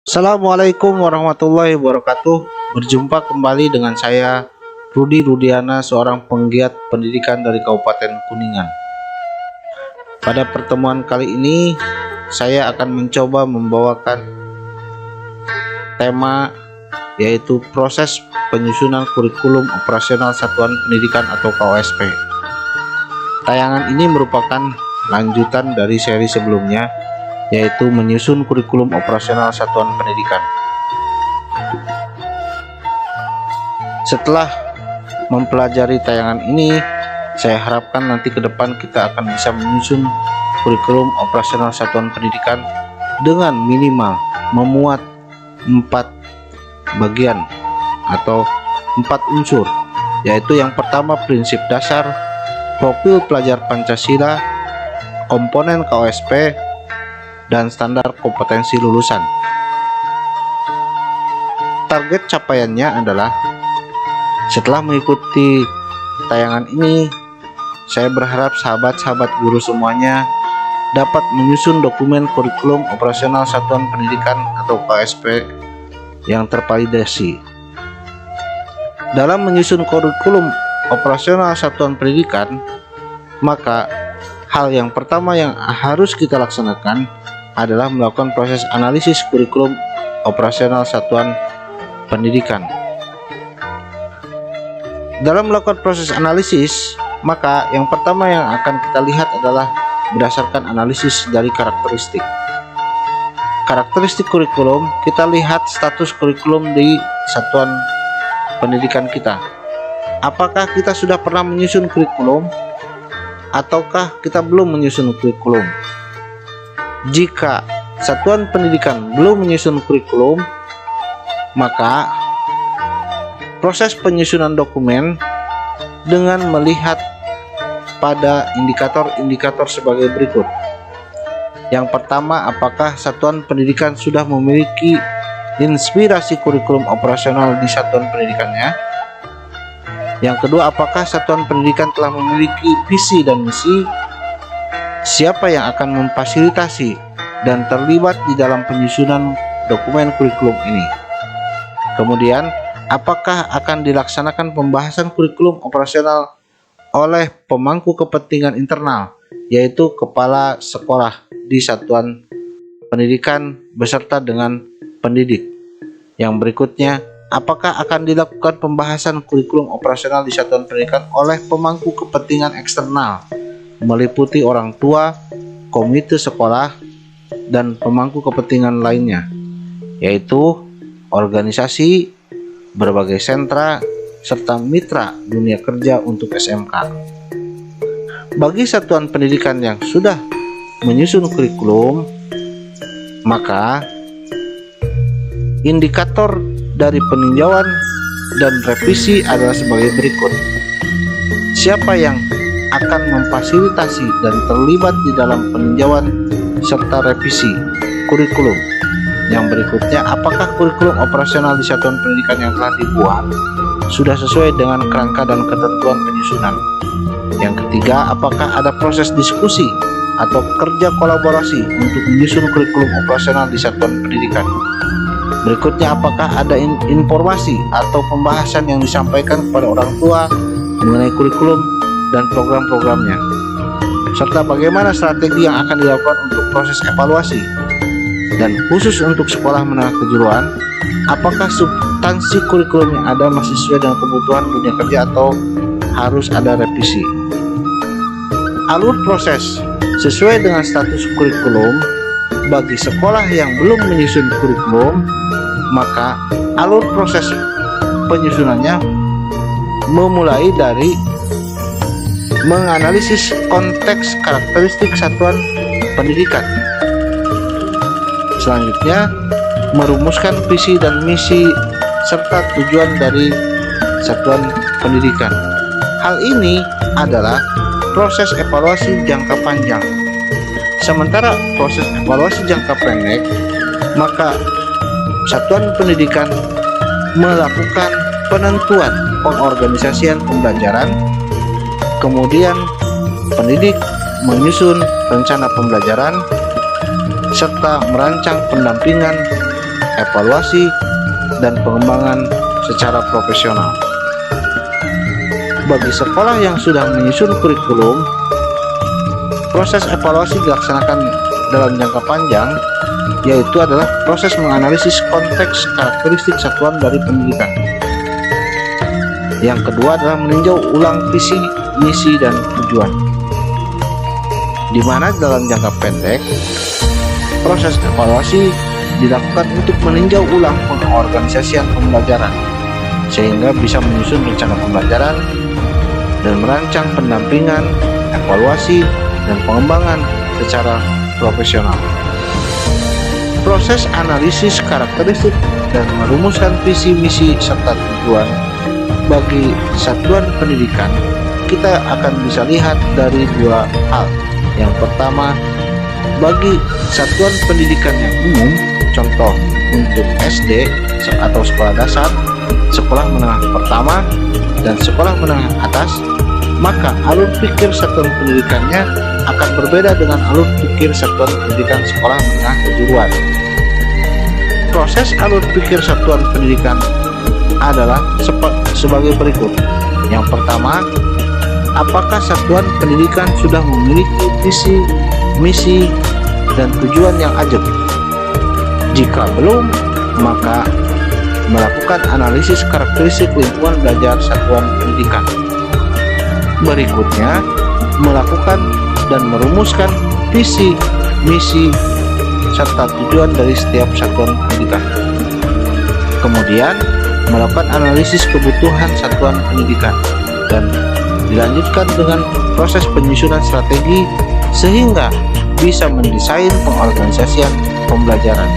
Assalamualaikum warahmatullahi wabarakatuh. Berjumpa kembali dengan saya Rudi Rudiana, seorang penggiat pendidikan dari Kabupaten Kuningan. Pada pertemuan kali ini saya akan mencoba membawakan tema, yaitu proses penyusunan kurikulum operasional satuan pendidikan atau KOSP. Tayangan ini merupakan lanjutan dari seri sebelumnya, yaitu menyusun kurikulum operasional satuan pendidikan. Setelah mempelajari tayangan ini, saya harapkan nanti ke depan kita akan bisa menyusun kurikulum operasional satuan pendidikan dengan minimal memuat 4 bagian atau 4 unsur, yaitu yang pertama prinsip dasar, profil pelajar Pancasila, komponen KOSP, dan standar kompetensi lulusan. Target capaiannya adalah, setelah mengikuti tayangan ini, saya berharap sahabat-sahabat guru semuanya dapat menyusun dokumen kurikulum operasional satuan pendidikan atau KOSP yang tervalidasi. Dalam menyusun kurikulum operasional satuan pendidikan, maka hal yang pertama yang harus kita laksanakan adalah melakukan proses analisis kurikulum operasional satuan pendidikan. Dalam melakukan proses analisis, maka yang pertama yang akan kita lihat adalah berdasarkan analisis dari karakteristik. Karakteristik kurikulum, kita lihat status kurikulum di satuan pendidikan kita. Apakah kita sudah pernah menyusun kurikulum ataukah kita belum menyusun kurikulum? Jika satuan pendidikan belum menyusun kurikulum, maka proses penyusunan dokumen dengan melihat pada indikator-indikator sebagai berikut. Yang pertama, apakah satuan pendidikan sudah memiliki inspirasi kurikulum operasional di satuan pendidikannya? Yang kedua, apakah satuan pendidikan telah memiliki visi dan misi? Siapa yang akan memfasilitasi dan terlibat di dalam penyusunan dokumen kurikulum ini? Kemudian, apakah akan dilaksanakan pembahasan kurikulum operasional oleh pemangku kepentingan internal, yaitu kepala sekolah di satuan pendidikan beserta dengan pendidik? Yang berikutnya, apakah akan dilakukan pembahasan kurikulum operasional di satuan pendidikan oleh pemangku kepentingan eksternal, meliputi orang tua, komite sekolah, dan pemangku kepentingan lainnya, yaitu organisasi, berbagai sentra, serta mitra dunia kerja untuk SMK. Bagi satuan pendidikan yang sudah menyusun kurikulum, maka indikator dari peninjauan dan revisi adalah sebagai berikut. Siapa yang akan memfasilitasi dan terlibat di dalam peninjauan serta revisi kurikulum? Yang berikutnya, apakah kurikulum operasional di satuan pendidikan yang telah dibuat sudah sesuai dengan kerangka dan ketentuan penyusunan? Yang ketiga, apakah ada proses diskusi atau kerja kolaborasi untuk menyusun kurikulum operasional di satuan pendidikan? Berikutnya, apakah ada informasi atau pembahasan yang disampaikan kepada orang tua mengenai kurikulum dan program-programnya, serta bagaimana strategi yang akan dilakukan untuk proses evaluasi? Dan khusus untuk sekolah menengah kejuruan, apakah substansi kurikulum yang ada masih sesuai dengan kebutuhan dunia kerja atau harus ada revisi? Alur proses sesuai dengan status kurikulum. Bagi sekolah yang belum menyusun kurikulum, maka alur proses penyusunannya memulai dari menganalisis konteks karakteristik satuan pendidikan. Selanjutnya, merumuskan visi dan misi serta tujuan dari satuan pendidikan. Hal ini adalah proses evaluasi jangka panjang. Sementara proses evaluasi jangka pendek, maka satuan pendidikan melakukan penentuan pengorganisasian pembelajaran, kemudian pendidik menyusun rencana pembelajaran, serta merancang pendampingan, evaluasi, dan pengembangan secara profesional. Bagi sekolah yang sudah menyusun kurikulum, proses evaluasi dilaksanakan dalam jangka panjang, yaitu adalah proses menganalisis konteks karakteristik satuan dari pendidikan. Yang kedua adalah meninjau ulang visi, misi, dan tujuan, di mana dalam jangka pendek, proses evaluasi dilakukan untuk meninjau ulang pengorganisasian pembelajaran, sehingga bisa menyusun rencana pembelajaran dan merancang pendampingan, evaluasi, dan pengembangan secara profesional. Proses analisis karakteristik dan merumuskan visi, misi, serta tujuan bagi satuan pendidikan kita akan bisa lihat dari dua hal. Yang pertama, bagi satuan pendidikan yang umum, contoh untuk SD atau sekolah dasar, sekolah menengah pertama, dan sekolah menengah atas, maka alur pikir satuan pendidikannya akan berbeda dengan alur pikir satuan pendidikan sekolah menengah kejuruan. Proses alur pikir satuan pendidikan adalah sebagai berikut. Yang pertama, apakah satuan pendidikan sudah memiliki visi, misi, dan tujuan yang ajak? Jika belum, maka melakukan analisis karakteristik lingkungan belajar satuan pendidikan. Berikutnya, melakukan dan merumuskan visi, misi, serta tujuan dari setiap satuan pendidikan. Kemudian, melakukan analisis kebutuhan satuan pendidikan dan dilanjutkan dengan proses penyusunan strategi sehingga bisa mendesain pengorganisasian pembelajaran.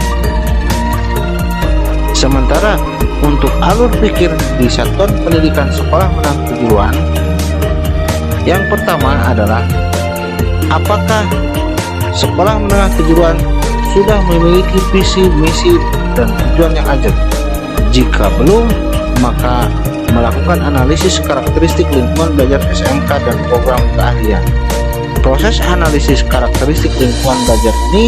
Sementara untuk alur pikir di satuan pendidikan sekolah menengah kejuruan, yang pertama adalah apakah sekolah menengah kejuruan sudah memiliki visi, misi, dan tujuan yang ajak? Jika belum, maka melakukan analisis karakteristik lingkungan belajar SMK dan program keahlian. Proses analisis karakteristik lingkungan belajar ini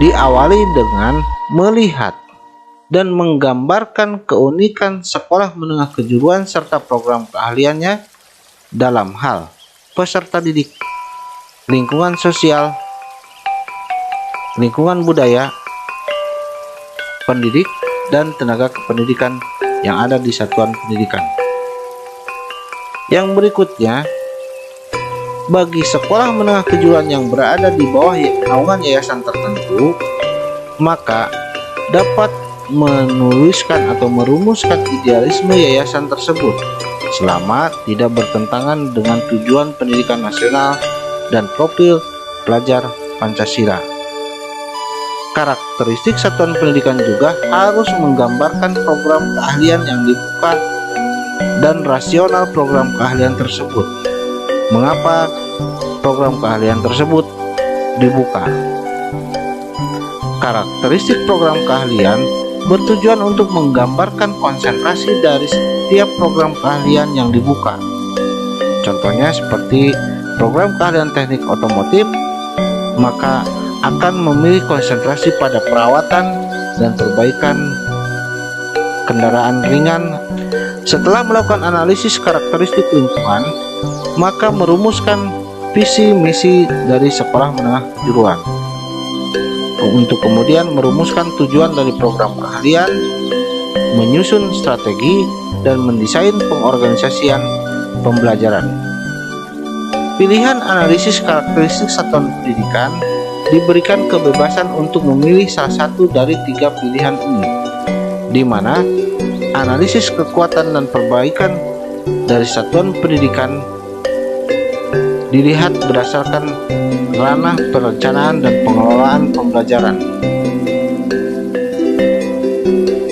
diawali dengan melihat dan menggambarkan keunikan sekolah menengah kejuruan serta program keahliannya dalam hal peserta didik, lingkungan sosial, lingkungan budaya, pendidik, dan tenaga kependidikan yang ada di satuan pendidikan. Yang berikutnya, bagi sekolah menengah kejuruan yang berada di bawah naungan yayasan tertentu, maka dapat menuliskan atau merumuskan idealisme yayasan tersebut selama tidak bertentangan dengan tujuan pendidikan nasional dan profil pelajar Pancasila. Karakteristik satuan pendidikan juga harus menggambarkan program keahlian yang dibuka dan rasional program keahlian tersebut. Mengapa program keahlian tersebut dibuka? Karakteristik program keahlian bertujuan untuk menggambarkan konsentrasi dari setiap program keahlian yang dibuka. Contohnya seperti program keahlian teknik otomotif, maka akan memilih konsentrasi pada perawatan dan perbaikan kendaraan ringan. Setelah melakukan analisis karakteristik lingkungan, maka merumuskan visi misi dari sekolah menengah kejuruan, untuk kemudian merumuskan tujuan dari program keahlian, menyusun strategi, dan mendesain pengorganisasian pembelajaran. Pilihan analisis karakteristik satuan pendidikan diberikan kebebasan untuk memilih salah satu dari tiga pilihan ini, di mana analisis kekuatan dan perbaikan dari satuan pendidikan dilihat berdasarkan ranah perencanaan dan pengelolaan pembelajaran.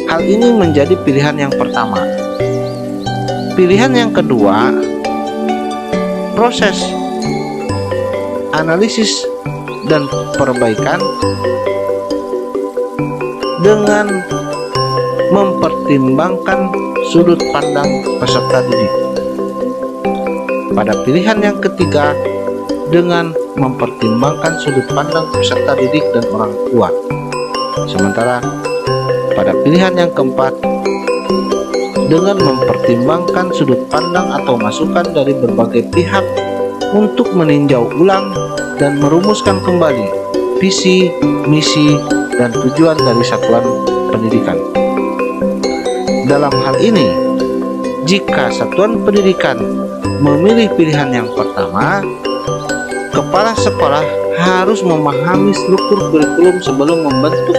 Hal ini menjadi pilihan yang pertama. Pilihan yang kedua, proses analisis dan perbaikan dengan mempertimbangkan sudut pandang peserta didik. Pada pilihan yang ketiga, dengan mempertimbangkan sudut pandang peserta didik dan orang tua. Sementara pada pilihan yang keempat, dengan mempertimbangkan sudut pandang atau masukan dari berbagai pihak untuk meninjau ulang dan merumuskan kembali visi, misi, dan tujuan dari satuan pendidikan. Dalam hal ini, jika satuan pendidikan memilih pilihan yang pertama, kepala sekolah harus memahami struktur kurikulum sebelum membentuk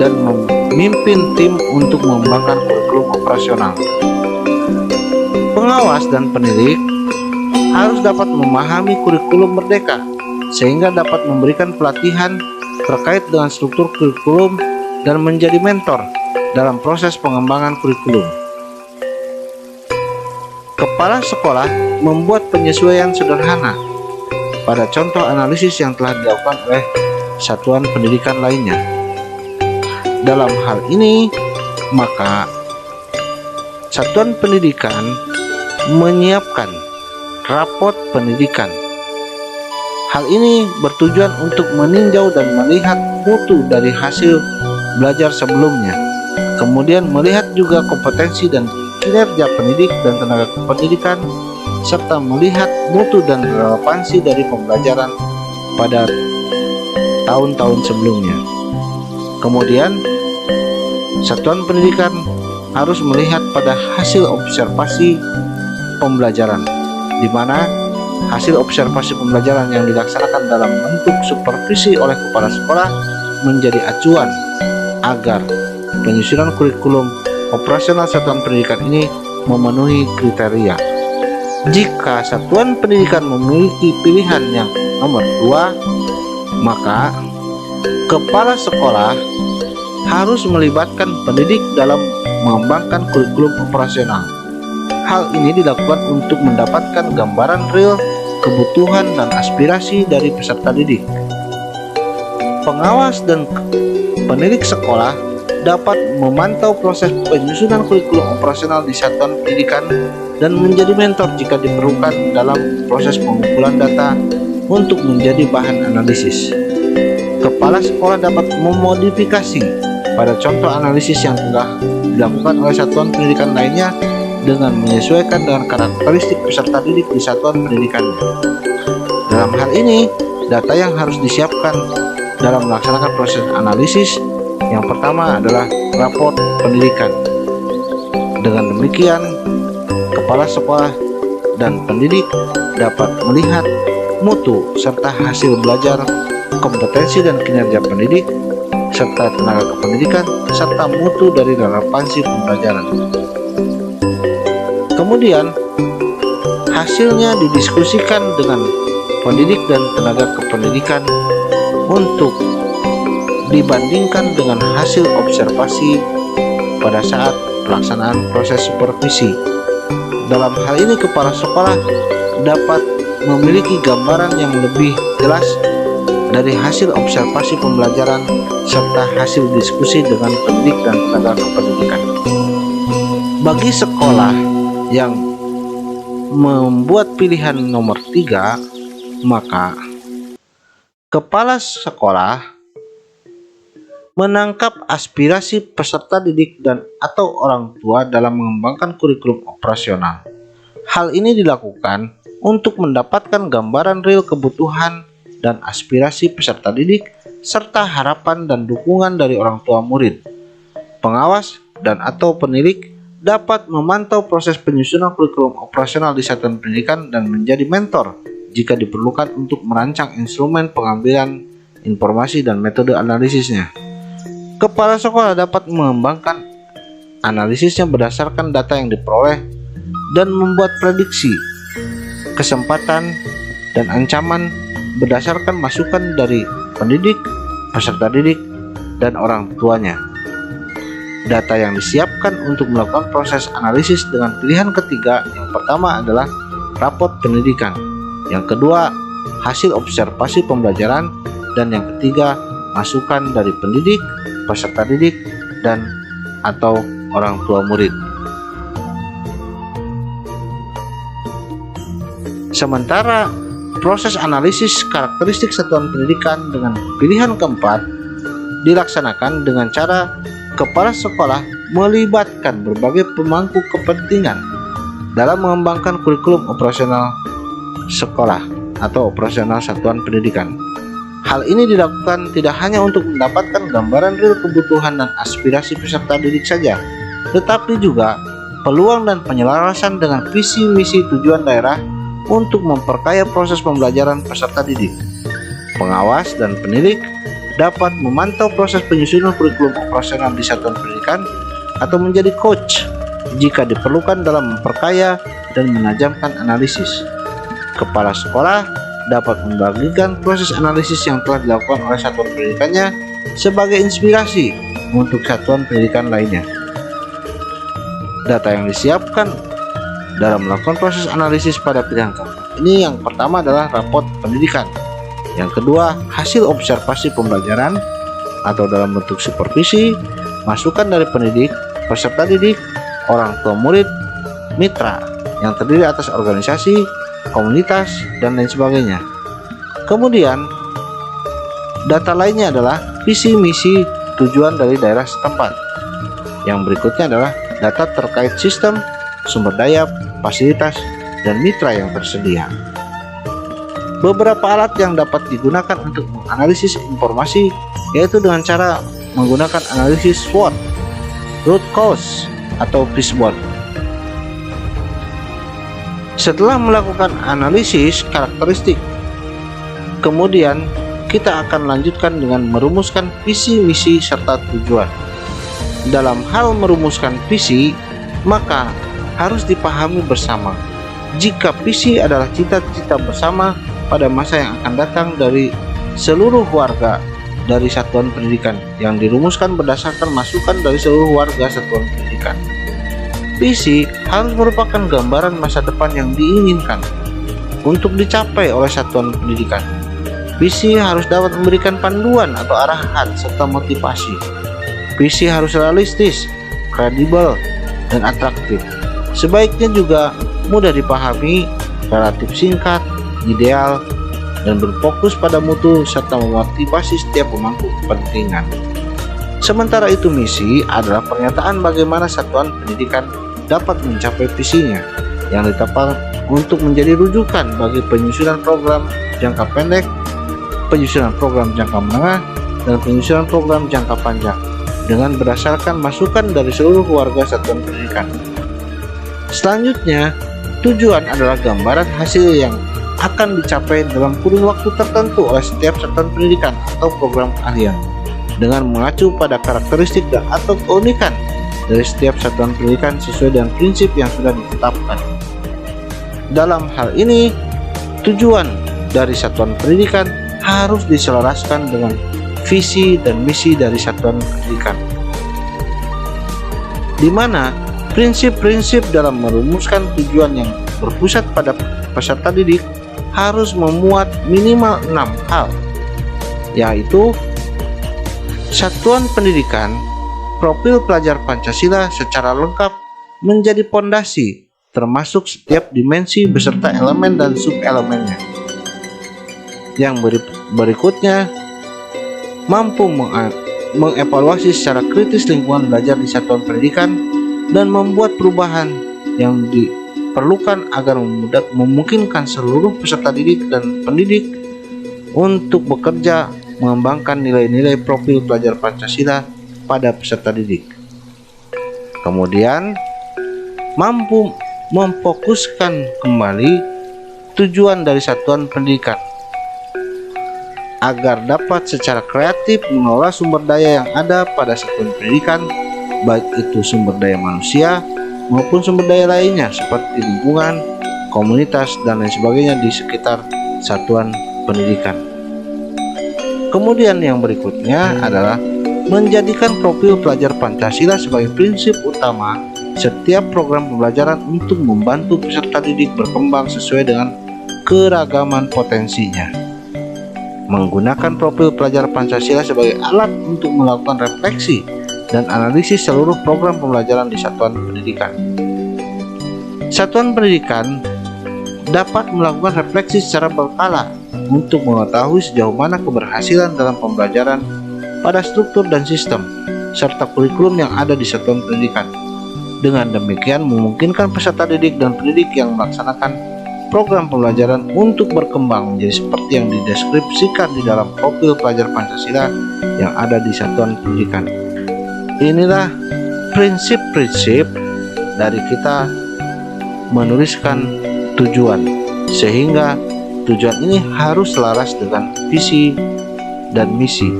dan memimpin tim untuk mengembangkan kurikulum operasional. Pengawas dan pendidik harus dapat memahami kurikulum merdeka sehingga dapat memberikan pelatihan terkait dengan struktur kurikulum dan menjadi mentor dalam proses pengembangan kurikulum. Kepala sekolah membuat penyesuaian sederhana pada contoh analisis yang telah dilakukan oleh satuan pendidikan lainnya. Dalam hal ini, maka satuan pendidikan menyiapkan rapot pendidikan. Hal ini bertujuan untuk meninjau dan melihat mutu dari hasil belajar sebelumnya, kemudian melihat juga kompetensi dan kinerja pendidik dan tenaga kependidikan, serta melihat mutu dan relevansi dari pembelajaran pada tahun-tahun sebelumnya. Kemudian, satuan pendidikan harus melihat pada hasil observasi pembelajaran, di mana hasil observasi pembelajaran yang dilaksanakan dalam bentuk supervisi oleh kepala sekolah menjadi acuan agar penyusunan kurikulum operasional satuan pendidikan ini memenuhi kriteria. Jika satuan pendidikan memiliki pilihan yang nomor 2, maka kepala sekolah harus melibatkan pendidik dalam mengembangkan kurikulum operasional. Hal ini dilakukan untuk mendapatkan gambaran real kebutuhan dan aspirasi dari peserta didik. Pengawas dan pendidik sekolah dapat memantau proses penyusunan kurikulum operasional di satuan pendidikan dan menjadi mentor jika diperlukan dalam proses pengumpulan data untuk menjadi bahan analisis. Kepala sekolah dapat memodifikasi pada contoh analisis yang telah dilakukan oleh satuan pendidikan lainnya dengan menyesuaikan dengan karakteristik peserta didik di satuan pendidikannya. Dalam hal ini, data yang harus disiapkan dalam melaksanakan proses analisis yang pertama adalah raport pendidikan. Dengan demikian, kepala sekolah dan pendidik dapat melihat mutu serta hasil belajar, kompetensi dan kinerja pendidik, serta tenaga kependidikan, serta mutu dari relevansi pembelajaran. Kemudian, hasilnya didiskusikan dengan pendidik dan tenaga kependidikan untuk dibandingkan dengan hasil observasi pada saat pelaksanaan proses supervisi. Dalam hal ini, kepala sekolah dapat memiliki gambaran yang lebih jelas dari hasil observasi pembelajaran serta hasil diskusi dengan pendidik dan tenaga kependidikan. Bagi sekolah yang membuat pilihan nomor 3, maka kepala sekolah menangkap aspirasi peserta didik dan atau orang tua dalam mengembangkan kurikulum operasional. Hal ini dilakukan untuk mendapatkan gambaran real kebutuhan dan aspirasi peserta didik serta harapan dan dukungan dari orang tua murid. Pengawas dan atau pendidik dapat memantau proses penyusunan kurikulum operasional di satuan pendidikan dan menjadi mentor jika diperlukan untuk merancang instrumen pengambilan informasi dan metode analisisnya. Kepala sekolah dapat mengembangkan analisisnya berdasarkan data yang diperoleh dan membuat prediksi, kesempatan, dan ancaman berdasarkan masukan dari pendidik, peserta didik, dan orang tuanya. Data yang disiapkan untuk melakukan proses analisis dengan pilihan ketiga, yang pertama adalah raport pendidikan, yang kedua hasil observasi pembelajaran, dan yang ketiga masukan dari pendidik, peserta didik, dan atau orang tua murid. Sementara proses analisis karakteristik satuan pendidikan dengan pilihan keempat dilaksanakan dengan cara kepala sekolah melibatkan berbagai pemangku kepentingan dalam mengembangkan kurikulum operasional sekolah atau operasional satuan pendidikan. Hal ini dilakukan tidak hanya untuk mendapatkan gambaran real kebutuhan dan aspirasi peserta didik saja, tetapi juga peluang dan penyelarasan dengan visi misi tujuan daerah untuk memperkaya proses pembelajaran peserta didik. Pengawas dan pendidik dapat memantau proses penyusunan kurikulum operasional di satuan pendidikan atau menjadi coach jika diperlukan dalam memperkaya dan menajamkan analisis. Kepala sekolah dapat membagikan proses analisis yang telah dilakukan oleh satuan pendidikannya sebagai inspirasi untuk satuan pendidikan lainnya. Data yang disiapkan dalam melakukan proses analisis pada pilihan keempat ini yang pertama adalah raport pendidikan, yang kedua hasil observasi pembelajaran atau dalam bentuk supervisi, masukan dari pendidik, peserta didik, orang tua murid, mitra yang terdiri atas organisasi, komunitas, dan lain sebagainya. Kemudian data lainnya adalah visi misi tujuan dari daerah setempat. Yang berikutnya adalah data terkait sistem, sumber daya, fasilitas, dan mitra yang tersedia. Beberapa alat yang dapat digunakan untuk menganalisis informasi yaitu dengan cara menggunakan analisis SWOT, root cause, atau fishbone. Setelah melakukan analisis karakteristik, kemudian kita akan lanjutkan dengan merumuskan visi misi serta tujuan. Dalam hal merumuskan visi, maka harus dipahami bersama jika visi adalah cita-cita bersama pada masa yang akan datang dari seluruh warga dari satuan pendidikan yang dirumuskan berdasarkan masukan dari seluruh warga satuan pendidikan. Visi harus merupakan gambaran masa depan yang diinginkan untuk dicapai oleh satuan pendidikan. Visi harus dapat memberikan panduan atau arahan serta motivasi. Visi harus realistis, kredibel, dan atraktif. Sebaiknya juga mudah dipahami, relatif singkat, ideal, dan berfokus pada mutu serta memotivasi setiap pemangku kepentingan. Sementara itu misi adalah pernyataan bagaimana satuan pendidikan dapat mencapai visinya yang ditetapkan untuk menjadi rujukan bagi penyusunan program jangka pendek, penyusunan program jangka menengah, dan penyusunan program jangka panjang dengan berdasarkan masukan dari seluruh warga satuan pendidikan. Selanjutnya, tujuan adalah gambaran hasil yang akan dicapai dalam kurun waktu tertentu oleh setiap satuan pendidikan atau program keahlian dengan mengacu pada karakteristik dan atau keunikan dari setiap satuan pendidikan sesuai dengan prinsip yang sudah ditetapkan. Dalam hal ini, tujuan dari satuan pendidikan harus diselaraskan dengan visi dan misi dari satuan pendidikan, di mana prinsip-prinsip dalam merumuskan tujuan yang berpusat pada peserta didik harus memuat minimal 6 hal, yaitu satuan pendidikan, profil pelajar Pancasila secara lengkap menjadi pondasi termasuk setiap dimensi beserta elemen dan sub-elemennya. Yang berikutnya, mampu mengevaluasi secara kritis lingkungan belajar di satuan pendidikan dan membuat perubahan yang diperlukan agar memungkinkan seluruh peserta didik dan pendidik untuk bekerja mengembangkan nilai-nilai profil pelajar Pancasila pada peserta didik. Kemudian, mampu memfokuskan kembali tujuan dari satuan pendidikan agar dapat secara kreatif mengelola sumber daya yang ada pada satuan pendidikan, baik itu sumber daya manusia maupun sumber daya lainnya seperti lingkungan, komunitas, dan lain sebagainya di sekitar satuan pendidikan. Kemudian yang berikutnya adalah menjadikan profil pelajar Pancasila sebagai prinsip utama setiap program pembelajaran untuk membantu peserta didik berkembang sesuai dengan keragaman potensinya. Menggunakan profil pelajar Pancasila sebagai alat untuk melakukan refleksi dan analisis seluruh program pembelajaran di satuan pendidikan. Satuan pendidikan dapat melakukan refleksi secara berkala untuk mengetahui sejauh mana keberhasilan dalam pembelajaran pada struktur dan sistem serta kurikulum yang ada di satuan pendidikan. Dengan demikian memungkinkan peserta didik dan pendidik yang melaksanakan program pembelajaran untuk berkembang menjadi seperti yang dideskripsikan di dalam profil pelajar Pancasila yang ada di satuan pendidikan. Inilah prinsip-prinsip dari kita menuliskan tujuan, sehingga tujuan ini harus selaras dengan visi dan misi.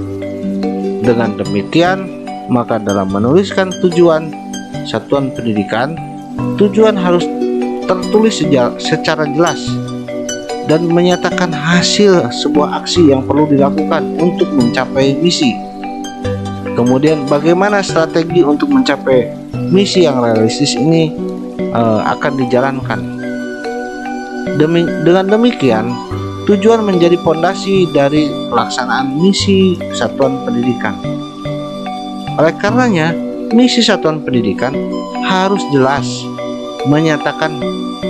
Dengan demikian, maka dalam menuliskan tujuan satuan pendidikan, tujuan harus tertulis secara jelas dan menyatakan hasil sebuah aksi yang perlu dilakukan untuk mencapai misi. Kemudian bagaimana strategi untuk mencapai misi yang realistis ini akan dijalankan. Dengan demikian, tujuan menjadi pondasi dari pelaksanaan misi satuan pendidikan. Oleh karenanya, misi satuan pendidikan harus jelas menyatakan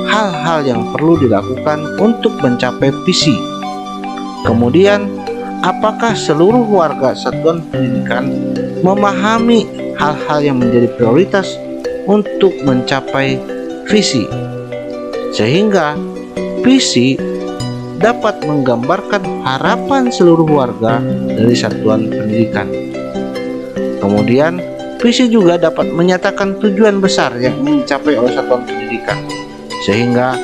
hal-hal yang perlu dilakukan untuk mencapai visi. Kemudian, apakah seluruh warga satuan pendidikan memahami hal-hal yang menjadi prioritas untuk mencapai visi, sehingga visi dapat menggambarkan harapan seluruh warga dari satuan pendidikan. Kemudian, visi juga dapat menyatakan tujuan besar yang ingin dicapai oleh satuan pendidikan, sehingga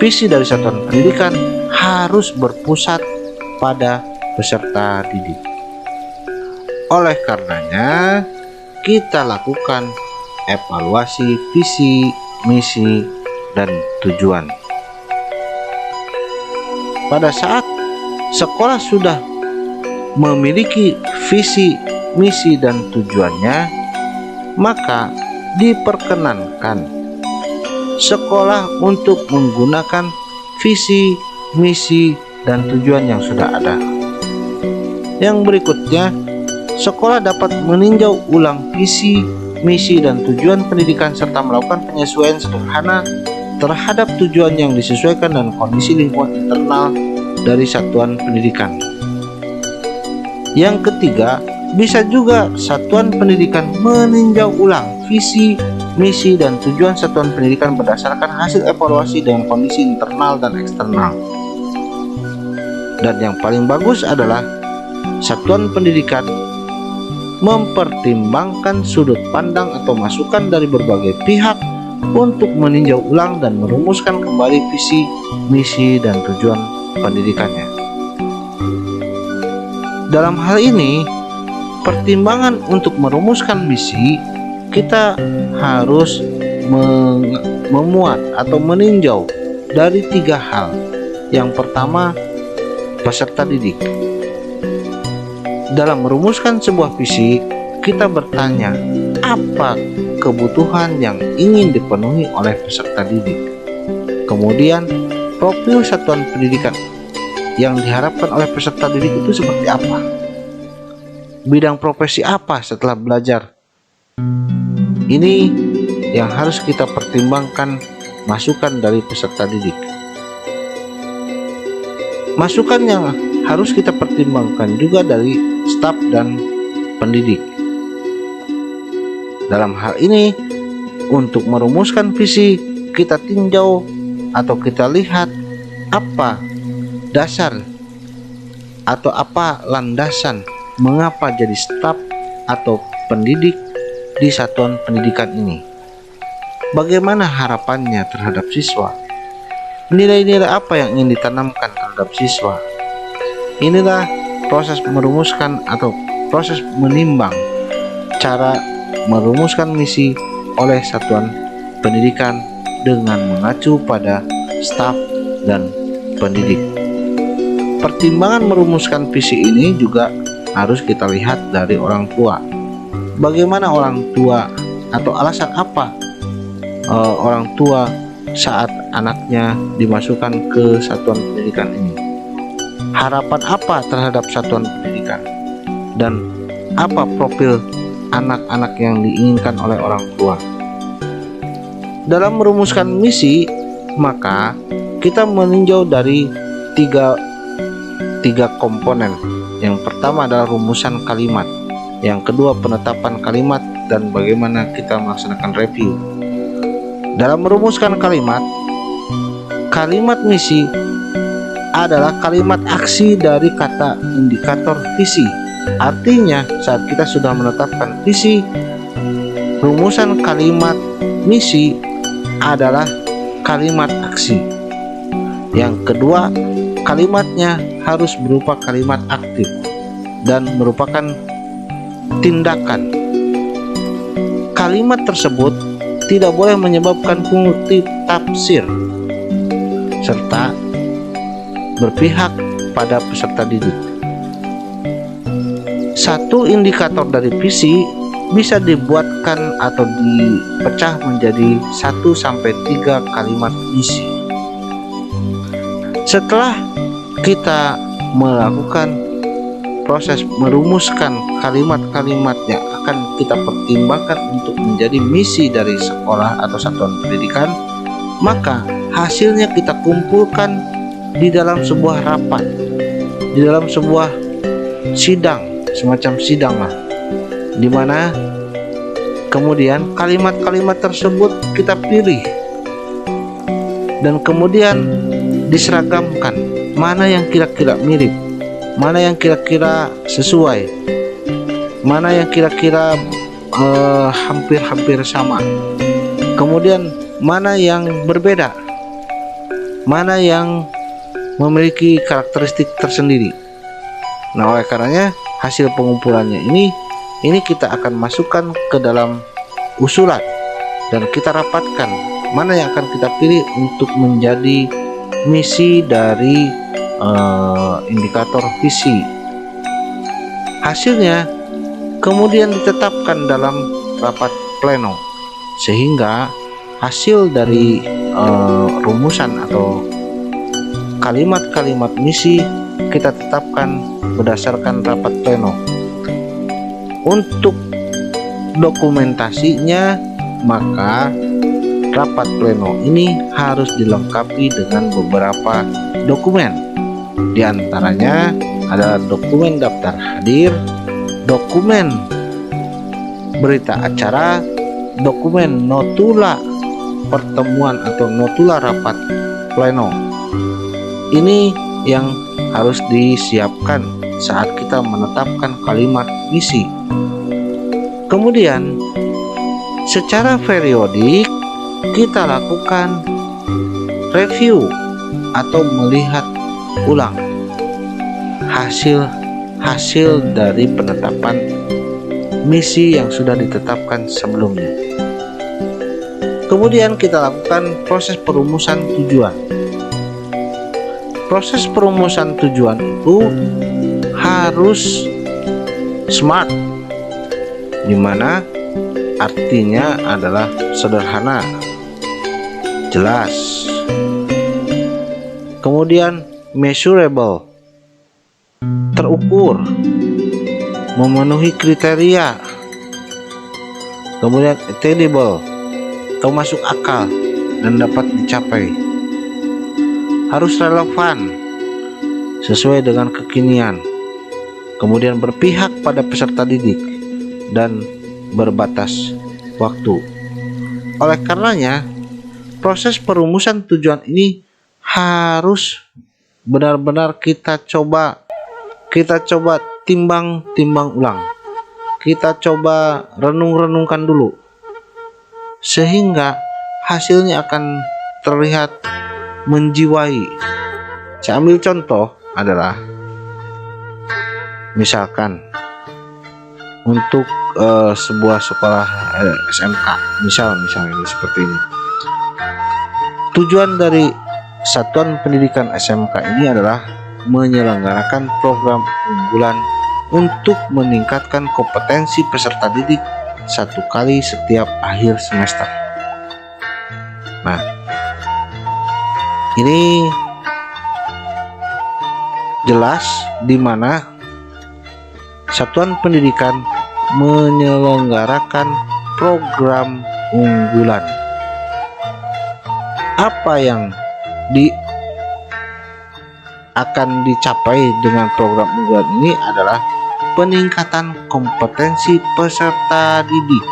visi dari satuan pendidikan harus berpusat pada peserta didik. Oleh karenanya, kita lakukan evaluasi visi, misi, dan tujuan. Pada saat sekolah sudah memiliki visi, misi, dan tujuannya, maka diperkenankan sekolah untuk menggunakan visi, misi, dan tujuan yang sudah ada. Yang berikutnya, sekolah dapat meninjau ulang visi, misi, dan tujuan pendidikan serta melakukan penyesuaian sederhana terhadap tujuan yang disesuaikan dan kondisi lingkungan internal dari satuan pendidikan. Yang ketiga, bisa juga satuan pendidikan meninjau ulang visi, misi, dan tujuan satuan pendidikan berdasarkan hasil evaluasi dengan kondisi internal dan eksternal. Dan yang paling bagus adalah satuan pendidikan mempertimbangkan sudut pandang atau masukan dari berbagai pihak untuk meninjau ulang dan merumuskan kembali visi, misi, dan tujuan pendidikannya. Dalam hal ini, pertimbangan untuk merumuskan misi, kita harus memuat atau meninjau dari 3 hal. Yang pertama, peserta didik. Dalam merumuskan sebuah visi, kita bertanya, apa kebutuhan yang ingin dipenuhi oleh peserta didik? Kemudian, profil satuan pendidikan yang diharapkan oleh peserta didik itu seperti apa? Bidang profesi apa setelah belajar? Ini yang harus kita pertimbangkan masukan dari peserta didik. Masukan yang harus kita pertimbangkan juga dari staf dan pendidik. Dalam hal ini, untuk merumuskan visi, kita tinjau atau kita lihat apa dasar atau apa landasan mengapa jadi staf atau pendidik di satuan pendidikan ini. Bagaimana harapannya terhadap siswa? Nilai-nilai apa yang ingin ditanamkan terhadap siswa? Inilah proses merumuskan atau proses menimbang cara merumuskan misi oleh satuan pendidikan dengan mengacu pada staf dan pendidik. Pertimbangan merumuskan visi ini juga harus kita lihat dari orang tua. Bagaimana orang tua atau alasan apa orang tua saat anaknya dimasukkan ke satuan pendidikan ini? Harapan apa terhadap satuan pendidikan? Dan apa profil anak-anak yang diinginkan oleh orang tua? Dalam merumuskan misi, maka kita meninjau dari tiga komponen. Yang pertama adalah rumusan kalimat. Yang kedua, penetapan kalimat dan bagaimana kita melaksanakan review. Dalam merumuskan kalimat misi adalah kalimat aksi dari kata indikator visi. Artinya, saat kita sudah menetapkan visi, rumusan kalimat misi adalah kalimat aksi. Yang kedua, kalimatnya harus berupa kalimat aktif dan merupakan tindakan. Kalimat tersebut tidak boleh menyebabkan multi tafsir serta berpihak pada peserta didik. Satu indikator dari visi bisa dibuatkan atau dipecah menjadi 1-3 kalimat misi. Setelah kita melakukan proses merumuskan kalimat-kalimat yang akan kita pertimbangkan untuk menjadi misi dari sekolah atau satuan pendidikan, maka hasilnya kita kumpulkan di dalam sebuah rapat, di dalam sebuah sidang, semacam sidang lah, di mana kemudian kalimat-kalimat tersebut kita pilih dan kemudian diseragamkan, mana yang kira-kira mirip, mana yang kira-kira sesuai, mana yang kira-kira hampir-hampir sama, kemudian mana yang berbeda, mana yang memiliki karakteristik tersendiri. Nah, oleh karenanya hasil pengumpulannya ini kita akan masukkan ke dalam usulan dan kita rapatkan mana yang akan kita pilih untuk menjadi misi dari indikator visi. Hasilnya kemudian ditetapkan dalam rapat pleno, sehingga hasil dari rumusan atau kalimat-kalimat misi kita tetapkan berdasarkan rapat pleno. Untuk dokumentasinya, maka rapat pleno ini harus dilengkapi dengan beberapa dokumen. Di antaranya adalah dokumen daftar hadir, dokumen berita acara, dokumen notula pertemuan atau notula rapat pleno. Ini yang harus disiapkan saat kita menetapkan kalimat misi. Kemudian secara periodik kita lakukan review atau melihat ulang hasil dari penetapan misi yang sudah ditetapkan sebelumnya. Kemudian kita lakukan proses perumusan tujuan. Proses perumusan tujuan itu harus smart, dimana artinya adalah sederhana, jelas, kemudian measurable, terukur, memenuhi kriteria, kemudian attainable atau masuk akal dan dapat dicapai, harus relevan sesuai dengan kekinian, kemudian berpihak pada peserta didik dan berbatas waktu. Oleh karenanya, proses perumusan tujuan ini harus benar-benar kita coba timbang ulang, kita coba renungkan dulu, sehingga hasilnya akan terlihat menjiwai. Saya ambil contoh adalah misalkan untuk sebuah sekolah SMK, misalnya ini seperti ini. Tujuan dari satuan pendidikan SMK ini adalah menyelenggarakan program unggulan untuk meningkatkan kompetensi peserta didik 1 kali setiap akhir semester. Nah, ini jelas di mana satuan pendidikan menyelenggarakan program unggulan. Apa yang akan dicapai dengan program unggulan ini adalah peningkatan kompetensi peserta didik.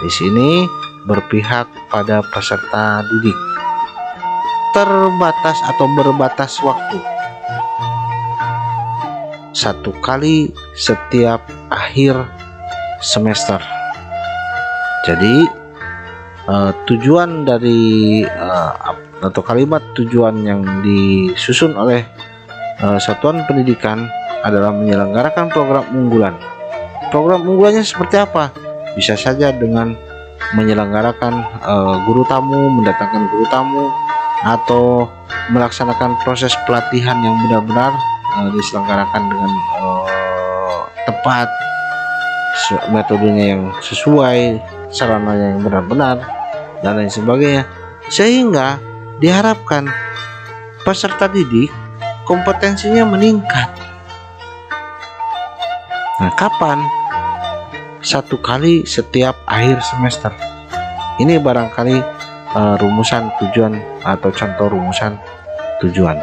Di sini berpihak pada peserta didik. Terbatas atau berbatas waktu. 1 kali setiap akhir semester. Jadi tujuan dari atau kalimat tujuan yang disusun oleh satuan pendidikan adalah menyelenggarakan program unggulan. Program unggulannya seperti apa? Bisa saja dengan menyelenggarakan guru tamu, mendatangkan guru tamu, atau melaksanakan proses pelatihan yang benar-benar diselenggarakan dengan tepat, metodenya yang sesuai, sarananya yang benar-benar, dan lain sebagainya, sehingga diharapkan peserta didik kompetensinya meningkat. Nah, kapan? 1 kali setiap akhir semester. Ini barangkali rumusan tujuan atau contoh rumusan tujuan.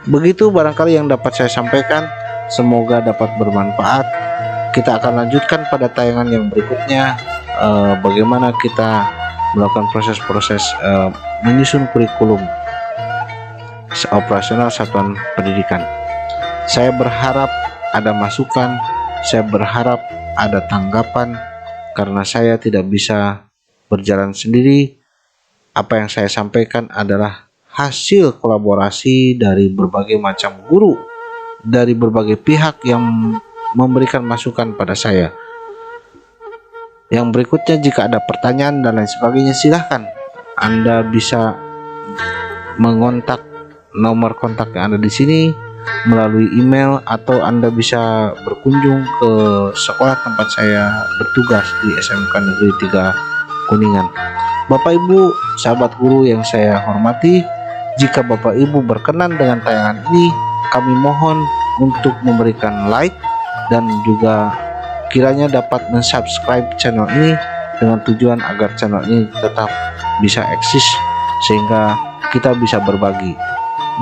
Begitu barangkali yang dapat saya sampaikan, semoga dapat bermanfaat. Kita akan lanjutkan pada tayangan yang berikutnya, bagaimana kita melakukan proses-proses menyusun kurikulum operasional satuan pendidikan. Saya berharap ada masukan, saya berharap ada tanggapan, karena saya tidak bisa berjalan sendiri. Apa yang saya sampaikan adalah hasil kolaborasi dari berbagai macam guru, dari berbagai pihak yang memberikan masukan pada saya. Yang berikutnya, jika ada pertanyaan dan lain sebagainya, silahkan Anda bisa mengontak nomor kontak yang ada di sini melalui email, atau Anda bisa berkunjung ke sekolah tempat saya bertugas di SMK Negeri 3 Kuningan. Bapak Ibu, sahabat guru yang saya hormati, jika Bapak Ibu berkenan dengan tayangan ini, kami mohon untuk memberikan like dan juga kiranya dapat mensubscribe channel ini dengan tujuan agar channel ini tetap bisa eksis sehingga kita bisa berbagi.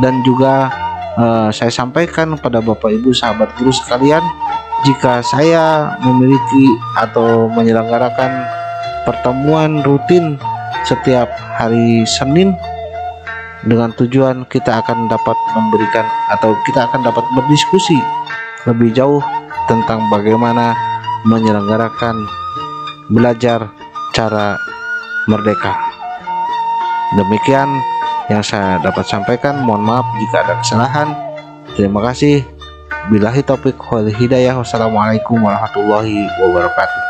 Dan juga saya sampaikan pada Bapak Ibu sahabat guru sekalian, jika saya memiliki atau menyelenggarakan pertemuan rutin setiap hari Senin dengan tujuan kita akan dapat memberikan atau kita akan dapat berdiskusi lebih jauh tentang bagaimana menyelenggarakan belajar cara merdeka. Demikian yang saya dapat sampaikan. Mohon maaf jika ada kesalahan. Terima kasih. Billahi taufik wal hidayah. Wassalamualaikum warahmatullahi wabarakatuh.